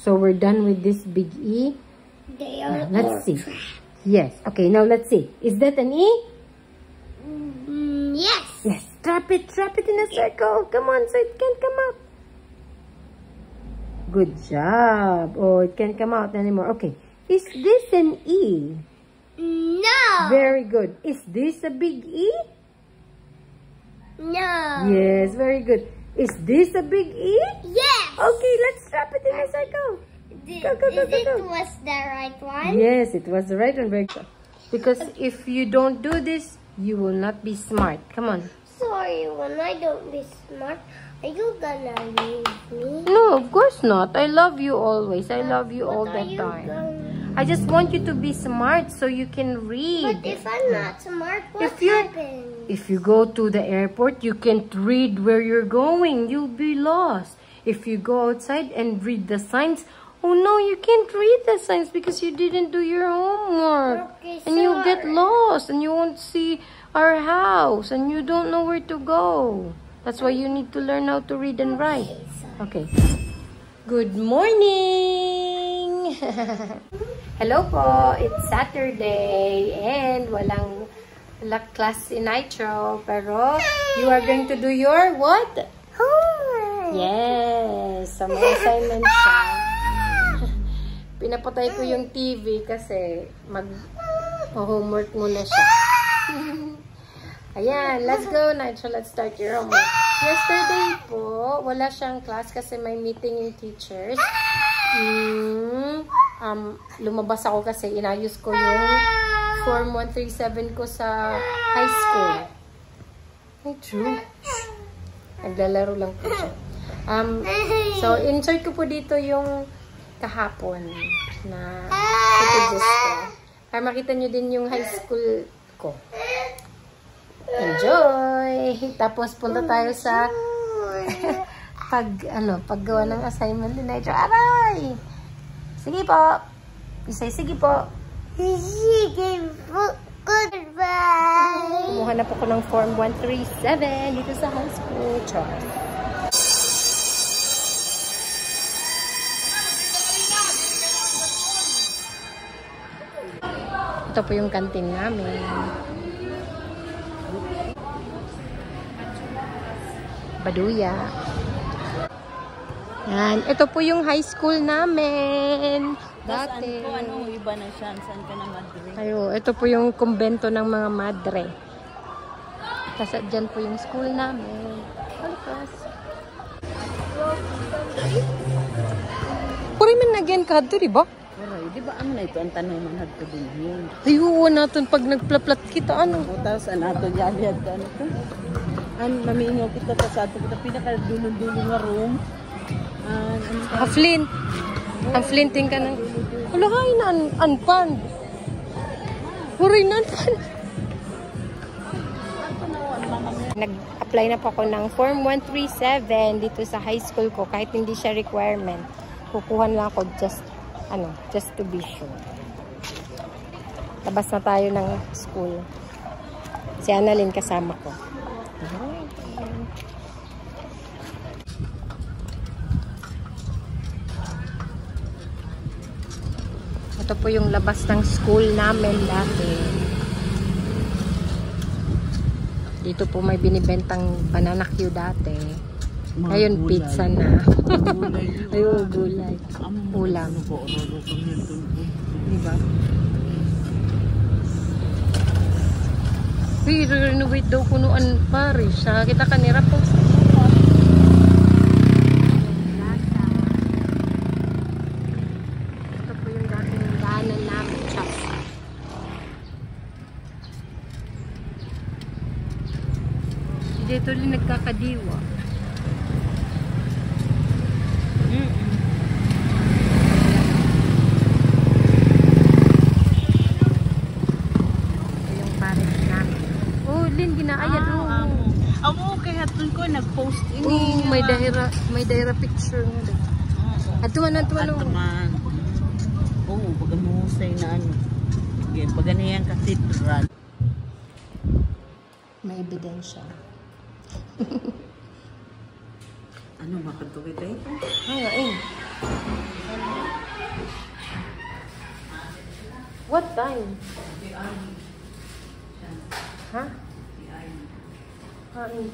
So we're done with this big E. They are let's see. Yes. Okay, now let's see. Is that an E? Yes. Yes. Trap it in a circle. Come on, so it can come out. Good job. Oh, it can't come out anymore. Okay. Is this an E? No. Very good. Is this a big E? No. Yes, very good. Is this a big E? Yes. Okay, let's trap it in a circle. It was the right one? Yes, it was the right one. Very good. Because if you don't do this, you will not be smart. Come on. Sorry, when I don't be smart, are you gonna leave me? No, of course not. I love you always. I love you all the time. I just want you to be smart so you can read. But if I'm not smart, what happens? If you go to the airport, you can't read where you're going. You'll be lost. If you go outside and read the signs, oh no, you can't read the signs because you didn't do your homework. Okay, and you'll get lost and you won't see our house and you don't know where to go. That's why you need to learn how to read and write. Okay. Good morning! Hello po! It's Saturday and walang class si Nitro. Pero you are going to do your what? Homework! Yes! So may assignment siya. Pinapatay ko yung TV kasi mag-homework muna siya. Ayan, let's go, Nitro. Let's start your homework. Yesterday po, wala siyang class kasi may meeting yung teachers. Lumabas ako kasi inayos ko yung Form 137 ko sa high school. Ay, true. Naglalaro lang po siya. So, insert ko po dito yung kahapon na footages ko. Para makita nyo din yung high school ko. Enjoy! Tapos punta tayo sa paggawa ng assignment ni Nitro. Aray! Sige po! Isay, sige po! Sige po! Goodbye! Kumuha na po ko ng Form 137 dito sa high school. Char. Ito po yung kantin namin. Baduya. Yan. Ito po yung high school namin. Dati. Ano iba na siya? Saan ka na madre? Ayo, ito po yung kumbento ng mga madre. Kasi dyan po yung school namin. Halikas. Puri man nagyan ka dito, diba? Pero, di ba ang na ito ang tanong man hadto din yun? Ayun natin pag nagplat-plat kita, ano? Tapos nato yaliyad ka ano to? Mamingaw kita sa ato kita pinaka-dulong-dulong nga room. Flint. Ang flinting ka ng... Wala ka na unpan. Huray na unpan. Nag-apply na po ako ng Form 137 dito sa high school ko. Kahit hindi siya requirement. Kukuhan lang ako just to be sure. Labas na tayo ng school. Si Annalyn kasama ko. Ito po yung labas ng school namin dati. Dito po may binibentang banana Q dati. Ngayon pizza na. Ayun, gulay. Ulam. Diba? I-renovate daw kunuan Paris. Kita kanira po. Dito rin nagkakadiwa. Ito yung pares namin. Oh, Lynn, ginaayad. Amo kay hatun ko nag-post ini. Oh, may dahira picture nga. Atuman. Oh, pagamusay na ano. Paganiyang cathedral. May ebidensya. Ano makatugid ito? Ay. What time? Huh? Kain.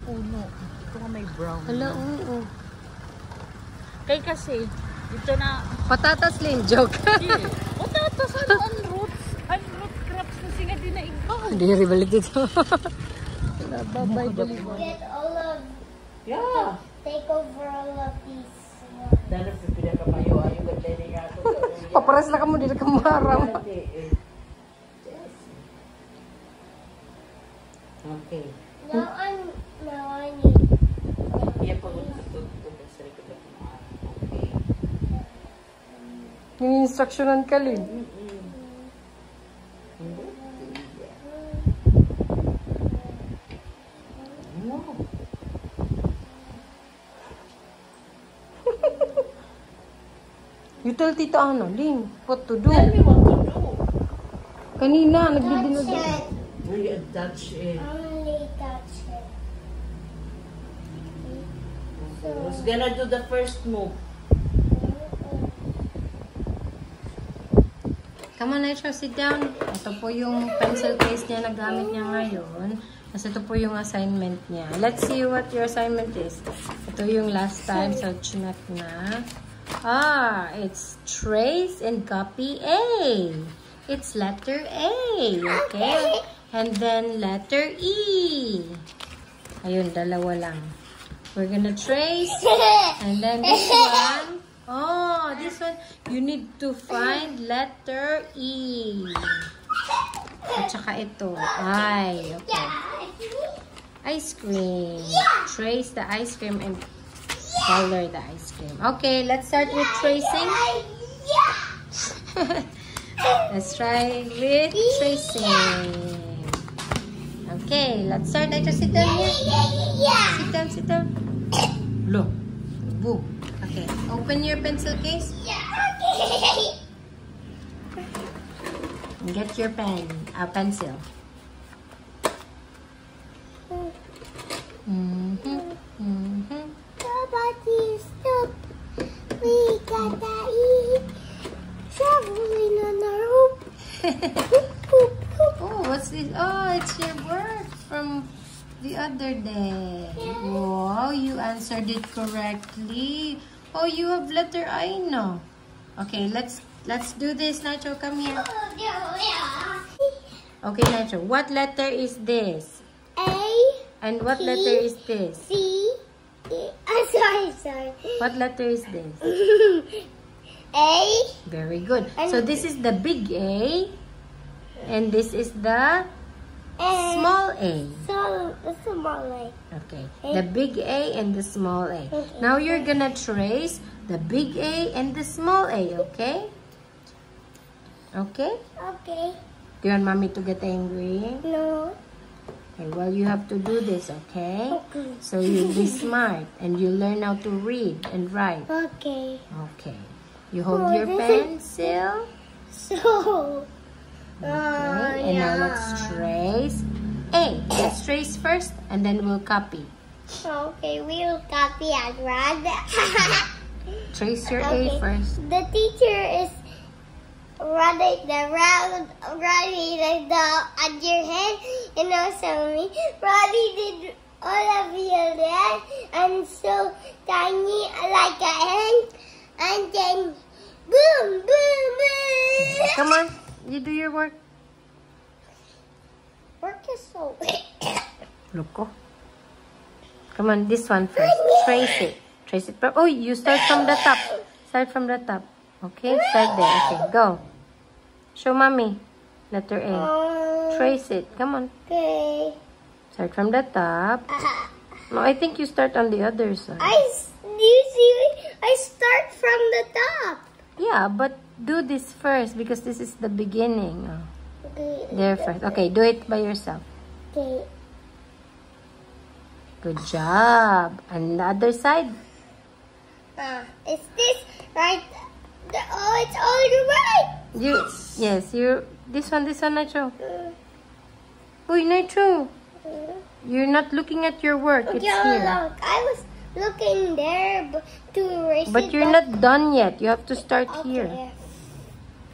Puno. Ito nga may brown. Hala, oo. Kaya kasi, ito na... Patatas Lin, joke. Patatas, ang roots. Ang root crops na siya din na ikaw. Hindi rin balik dito. Babay, balik. Get all of, Yeah. take over all of these. Dahil sa pinakapayo, ayaw ganda niya ako. Paparas na ka mo, di na ka maram. Okay. Now I need. Iya pa ko tutulog sa likod ng mga. Okay. Yung instructionan ka, Lin. No. You tell Tita Ana, Lin, what to do? Tell me what to do. Kanina, nagdidino Touch din. it. Really touch it. Only touch it. Who's gonna do the first move? Come on, Nacho, sit down. Ito po yung pencil case niya na gamit niya ngayon. Kasi ito po yung assignment niya. Let's see what your assignment is. Ito yung last time, so chinak na. Ah, it's trace and copy A. It's letter A, okay? And then letter E. Ayun, dalawa lang. We're gonna trace. And then this one. Oh, this one. You need to find letter E. At saka ito. I. Okay. Ice cream. Trace the ice cream and color the ice cream. Okay, let's start with tracing. Let's try with tracing. Okay, let's start. I just sit down here. Sit down, sit down. Look. Boo. Okay, open your pencil case. And get your pen, pencil. Somebody stop. We gotta eat. Traveling on our rope. Oh, what's this? Oh, it's your work from the other day. Wow, you answered it correctly. Oh, you have letter I now. Okay, let's do this, Nacho. Come here. Okay, Nacho. What letter is this? A. And what letter is this? C. Sorry. What letter is this? A. Very good. So this is the big A, and this is the small A. So small A. Okay, the big A and the small A. Now you're gonna trace the big A and the small A, okay? Okay? Okay. Do you want mommy to get angry? No. Okay, well, you have to do this, okay? Okay. So you'll be smart and you learn how to read and write. Okay. Okay. You hold Oh, your this is- pencil. So. Okay, and now let's trace A. Let's trace first and then we'll copy. Okay, we'll copy and run. Trace your Okay. A first. The teacher is running around, running on your head, and also me. Ronnie did all of your head, and so tiny like an ant, and then boom, boom, boom. Come on, you do your work. Work is so. Look, oh. Come on, this one first. Trace it. Trace it. Oh, you start from the top. Start from the top. Okay, start there. Okay, go. Show mommy. Letter A. Trace it. Come on. Okay. Start from the top. No, I think you start on the other side. You see, I start from the top. Yeah, but do this first because this is the beginning. Oh, Okay. there first. Okay, do it by yourself. Okay. Good job. And the other side. Is this right? Oh, it's all right. Yes, this one, Nitro. Uy, Nitro. You're not looking at your work. It's Yeah, here. look, I was looking there to erase it. But you're not done yet. You have to start here. Okay.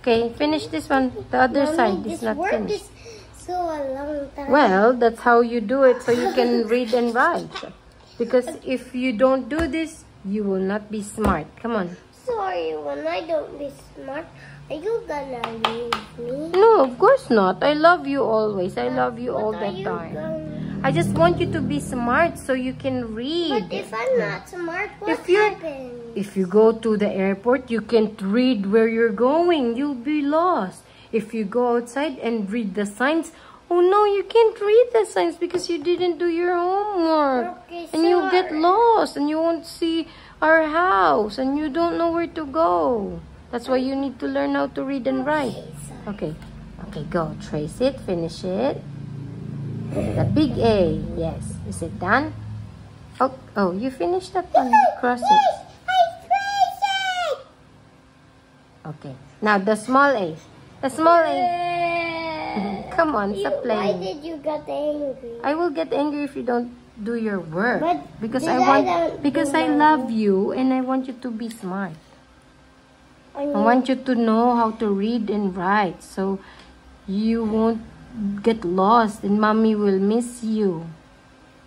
Okay, finish this one. The other Mommy, side this is not work finished. is so a long time. Well, that's how you do it so you can read and write. Because if you don't do this, you will not be smart. Come on. Sorry, when I don't be smart, are you gonna leave me? No, of course not. I love you always. I love you all What the are you time. gonna- I just want you to be smart so you can read. But if I'm not smart, what If you're- happens? If you go to the airport, you can't read where you're going. You'll be lost. If you go outside and read the signs, oh no, you can't read the signs because you didn't do your homework. Okay, And you'll get sorry. lost and you won't see our house and you don't know where to go. That's why you need to learn how to read and write. Okay. Okay, go. Trace it. Finish it. The big A. Yes. Is it done? Oh, you finished that one. Cross it. I traced it! Okay. Now the small A. The small A. Come on, stop Why playing. did you get angry? I will get angry if you don't do your work. But because did I want don't because do I my love you and I want you to be smart. I I want you to know how to read and write so you won't get lost and mommy will miss you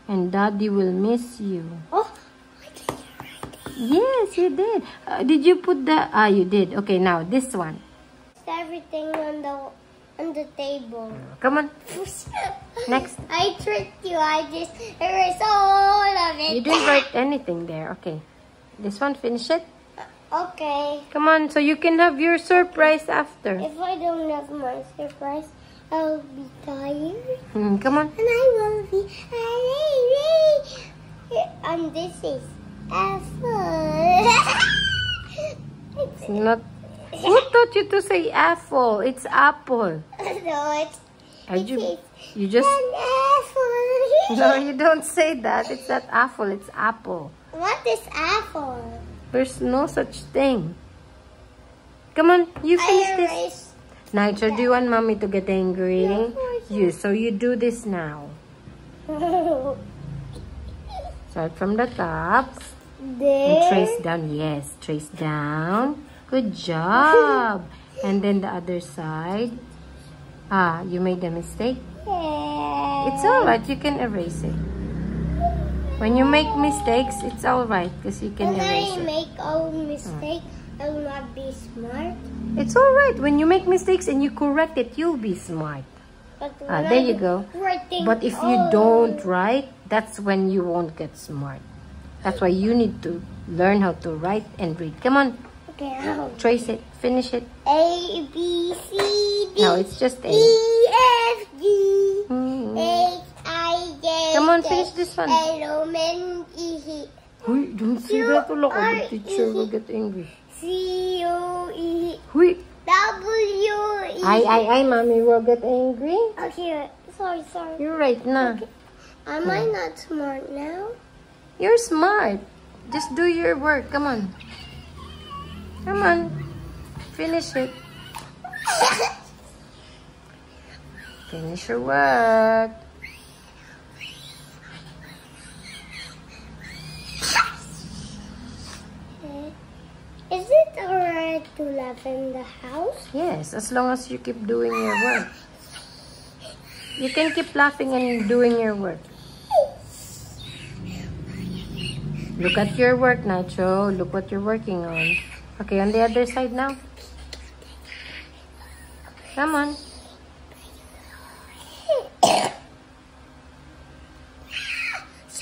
and daddy will miss you. Oh, Yes, you did. Did you put the... you did. Okay, now this one. everything on the table. Come on. Next. I tricked you. I just erased all of it. You didn't write anything there. Okay. This one, finish it. Okay. Come on, so you can have your surprise after. If I don't have my surprise, I'll be tired. Come on. And I will be and this is apple. It's not... Who taught you to say apple? It's apple. No, it's You just... an apple. No, you don't say that. It's not apple. It's apple. What is apple? There's no such thing. Come on, you finish I this. erased. Nitro, do you want mommy to get angry? No, of course So you do this now. Start from the top. And There. trace down. Yes, trace down. Good job. And then the other side. You made a mistake. It's alright. You can erase it. When you make mistakes, it's alright because you can When erase I it. make a mistake, I will not be smart. It's alright. When you make mistakes and you correct it, you'll be smart. But when There I you go. writing But if you don't write, that's when you won't get smart. That's why you need to learn how to write and read. Come on, Okay, now. trace it, finish it. A, B, C, D, No, it's just A. E, F, G, Hmm. H, I, J, Come on, K, finish this one. L, M, N, E, Huy, don't say that. Look, the teacher will get angry. C, O, E, Huy, W, E. I, mommy will get angry. Okay, sorry. You're right, na. Am I not smart now? You're smart. Just do your work. Come on. Come on. Finish it. Finish your work. Is it alright to laugh in the house? Yes, as long as you keep doing your work. You can keep laughing and doing your work. Look at your work, Nacho. Look what you're working on. Okay, on the other side now. Come on.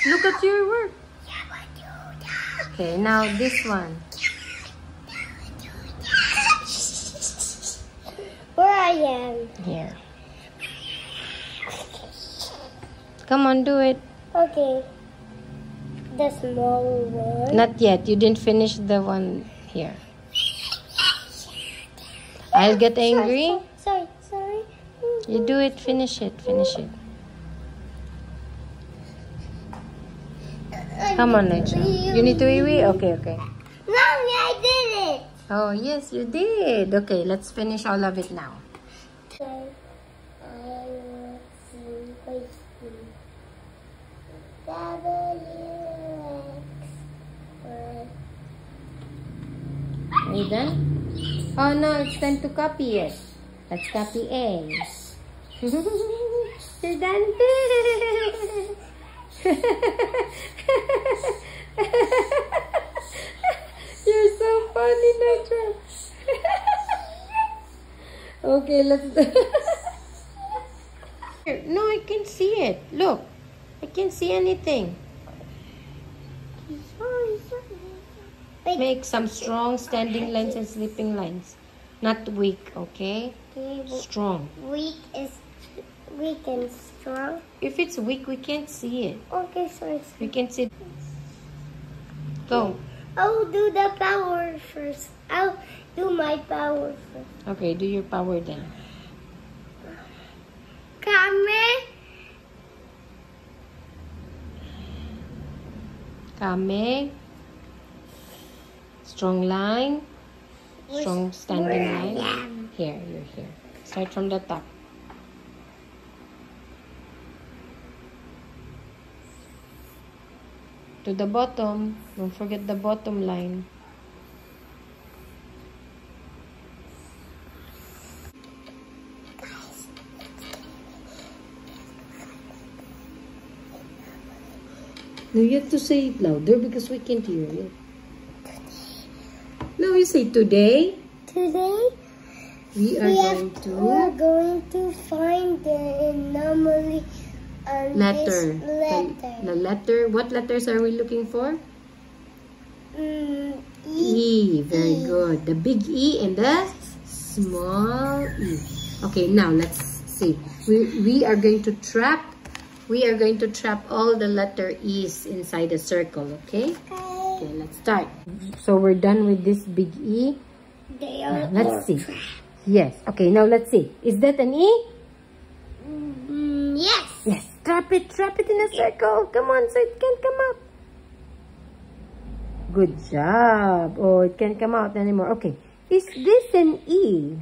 Look at your work. Okay, now this one. Where I am. Here. Come on, do it. Okay. The small one. Not yet. You didn't finish the one here. I'll get angry. Sorry. You do it. Finish it. Finish it. Come on, Nacho. You need to wee-wee? Okay. Mommy, I did it. Oh, yes, you did. Okay, let's finish all of it now. Okay. I will see. Wait. Are you done? Oh, no, it's time to copy it. Let's copy A. You're done. You're so funny, Natra. Okay, let's do. No, I can see it. Look, I can't see anything. Make some strong standing lines and sleeping lines. Not weak, okay? Strong. Weak and strong. If it's weak, we can't see it. Okay, sorry. We can see. Go. I'll do the power first. I'll do my power first. Okay, do your power then. Kame. Strong line. Strong standing line. Here, you're here. Start from the top. To the bottom. Don't forget the bottom line. No, you have to say it louder because we can't hear you. No, you say today. Today We are going to find the anomaly on letter. this letter. The letter. What letters are we looking for? E. E. Very good. The big E and the small E. Okay, now let's see. We are going to trap. We are going to trap all the letter E's inside a circle. Okay. Okay, let's start. So we're done with this big E. They are Let's see. Yes. Okay, now let's see. Is that an E? Yes. Yes. Trap it in a circle. Come on, so it can come out. Good job. Oh, it can't come out anymore. Okay. Is this an E?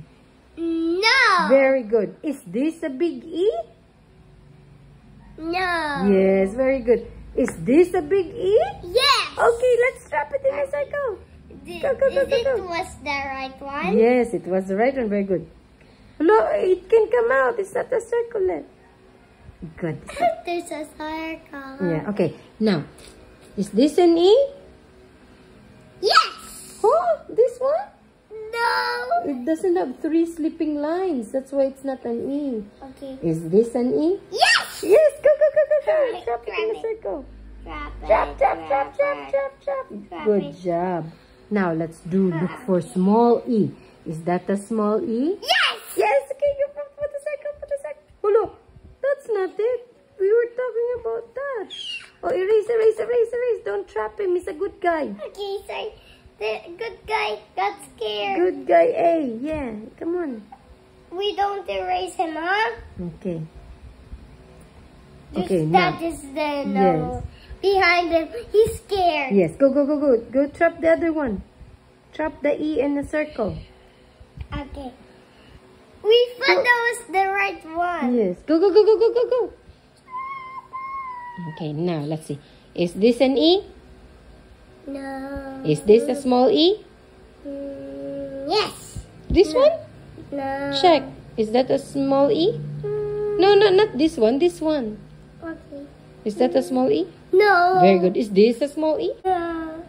No. Very good. Is this a big E? No. Yes, very good. Is this a big E? Yes. Okay, let's trap it in a circle. Go. Was the right one? Yes, it was the right one. Very good. No, it can come out. It's not a circle. Good. There's a circle. Yeah, okay. Now, is this an E? Yes. Oh, this one? No. It doesn't have 3 sleeping lines. That's why it's not an E. Okay. Is this an E? Yes. Yes, go. Trap Trap it in a it. circle. Trap. Good job. Now, let's look for small E. Is that a small E? Yes. Yes, okay, you put the circle. Oh, look, that's not it. We were talking about that. Oh, erase. Don't trap him. He's a good guy. Okay, sorry. The good guy got scared. Good guy A. Yeah, come on. We don't erase him, huh? Okay. Just Okay, that now. is the no. Yes. Behind him. He's scared. Yes, go. Go trap the other one. Trap the E in the circle. Okay. We thought that was the right one. Yes, go. Okay, now let's see. Is this an E? No. Is this a small E? Yes. This one? No. Check. Is that a small E? No, not this one. This one. Okay. Is that a small E? No. Very good. Is this a small E? No.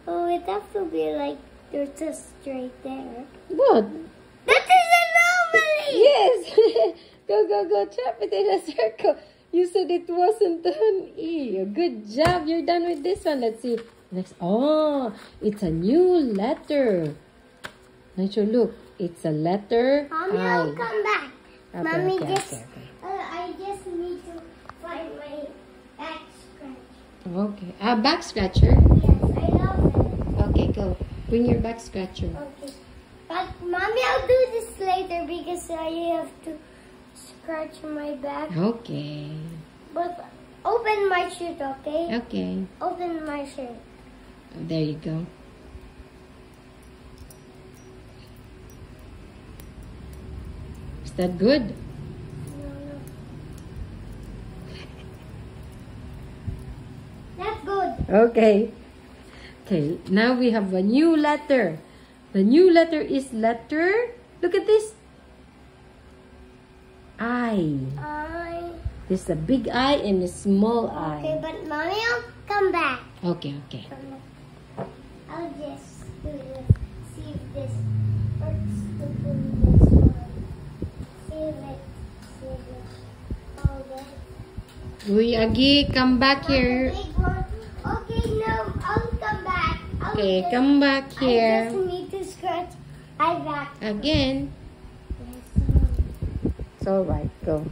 Oh, it has to be like there's just straight there. What? That is anomaly. Yes. Go. Trap it in a circle. You said it wasn't an E. Good job. You're done with this one. Let's see. Next. Oh, it's a new letter. Nacho, look. It's a letter Mommy, I. I'll come back. Okay, Mommy, okay. I just need to find my back scratch. Okay. Back scratcher. Yes, I love it. Okay, go. Bring your back scratcher. Okay. But Mommy, I'll do this later because I have to scratch my back. Okay. But open my shirt, okay? Okay. Open my shirt. There you go. Is that good? That's good. Okay. Okay, now we have a new letter. The new letter is letter, look at this. I. There's a big I and a small Okay, I. but mommy, I'll come back. Okay, okay. I'll just do this. See if this works to do this one. See it. Hold it. Uy, Agi, come back here. Big one. Okay, no, I'll come back. Okay, come back I here. just need to scratch my back. Again. It's alright, go.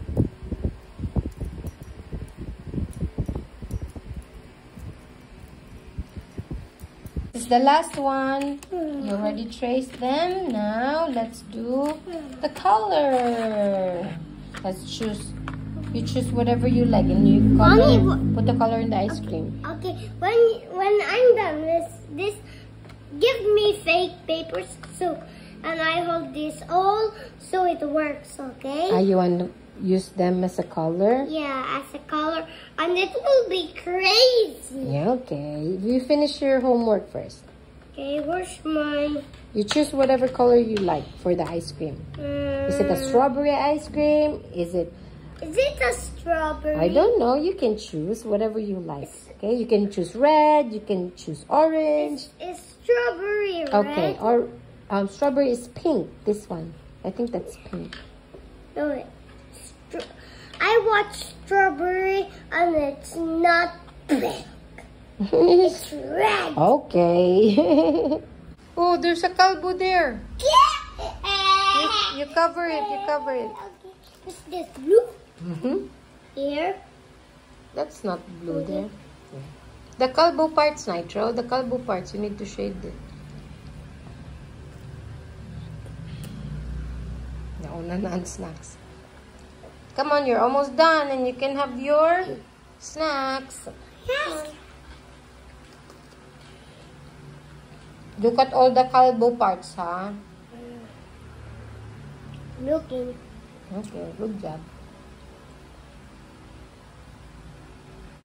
It's the last one. You already traced them. Now let's do the color. Let's choose. You choose whatever you like and you color, Mommy, put the color in the ice cream. Okay, when I'm done with this, give me fake papers and I hold this all so it works. Okay? You want to use them as a color? Yeah, as a color, and it will be crazy. Yeah, okay. You finish your homework first. Okay, where's mine? You choose whatever color you like for the ice cream. Is it a strawberry ice cream? Is it a strawberry? I don't know. You can choose whatever you like. Okay, you can choose red. You can choose orange. It's strawberry, right? Okay, or strawberry is pink. This one, I think that's pink. No, I watched strawberry and it's not pink. It's red. Okay. Oh, there's a calbo there. You cover it. You cover it. Okay. Is this blue? Here. That's not blue there. The calbo parts, Nitro. The calbo parts, you need to shade it. Nauna na ang snacks. Come on, you're almost done and you can have your snacks. Yes. Look at all the calbo parts, huh? Looking. Okay, good job.